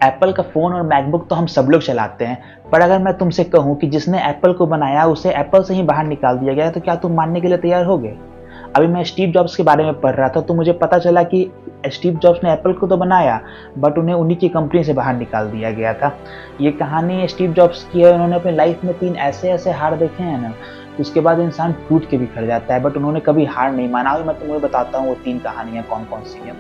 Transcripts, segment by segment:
Apple का phone और MacBook तो हम सब लोग चलाते हैं, पर अगर मैं तुमसे कहूँ कि जिसने एप्पल को बनाया उसे एप्पल से ही बाहर निकाल दिया गया, तो क्या तुम मानने के लिए तैयार होगे? अभी मैं स्टीव जॉब्स के बारे में पढ़ रहा था, तो मुझे पता चला कि स्टीव जॉब्स ने एप्पल को तो बनाया, बट उन्हें उन्हीं की कंपनी से बाहर निकाल दिया गया था। ये कहानी स्टीव जॉब्स की है। उन्होंने अपनी लाइफ में 3 ऐसे-ऐसे हार देखे हैं ना, उसके बाद इंसान टूट के बिखर जाता है, बट उन्होंने कभी हार नहीं माना। अभी मैं तुम्हें बताता हूँ वो 3 कहानियाँ कौन-कौन सी हैं।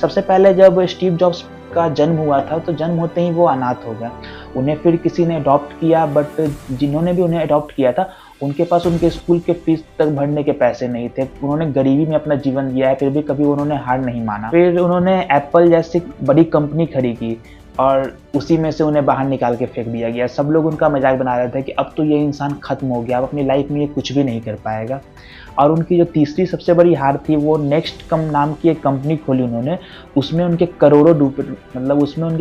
सबसे पहले जब स्टीव जॉब्स का जन्म हुआ था, तो जन्म होते ही वो अनाथ हो गया। उन्हें फिर किसी ने अडॉप्ट किया, बट जिन्होंने भी उन्हें अडॉप्ट किया था, उनके पास उनके स्कूल के फीस तक भरने के पैसे नहीं थे। उन्होंने गरीबी में अपना जीवन जिया है, फिर भी कभी उन्होंने हार नहीं माना। फिर उन्होंने एप्पल जैसी बड़ी कंपनी खड़ी की और उसी में से उन्हें बाहर निकाल के फेंक दिया गया। सब लोग उनका मजाक बना रहे थे कि अब तो ये इंसान खत्म हो गया, अब अपनी लाइफ में ये कुछ भी नहीं कर पाएगा। और उनकी जो तीसरी सबसे बड़ी हार थी, वो नेक्स्ट कम नाम की एक कंपनी खोली उन्होंने। उसमें उनके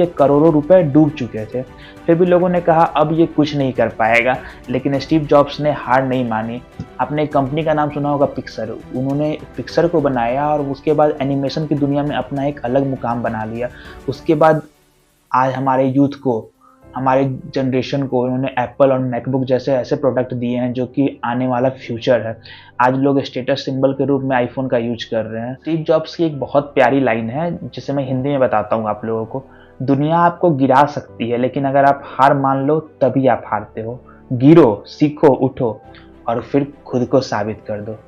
करोड़ों रुपए डूब चुके थे। फिर भी लोगों ने कहा अब ये कुछ नहीं कर पाएगा, लेकिन स्टीव जॉब्स ने हार नहीं मानी। आपने कंपनी का नाम सुना होगा, पिक्सर। उन्होंने पिक्सर को बनाया और उसके बाद एनिमेशन की दुनिया में अपना एक अलग मुकाम बना लिया। उसके बाद आज हमारे जनरेशन को उन्होंने एप्पल और मैकबुक जैसे ऐसे प्रोडक्ट दिए हैं जो कि आने वाला फ्यूचर है। आज लोग स्टेटस सिंबल के रूप में आईफ़ोन का यूज़ कर रहे हैं। स्टीव जॉब्स की एक बहुत प्यारी लाइन है, जिसे मैं हिंदी में बताता हूँ आप लोगों को। दुनिया आपको गिरा सकती है, लेकिन अगर आप हार मान लो तभी आप हारते हो। गिरो, सीखो, उठो और फिर खुद को साबित कर दो।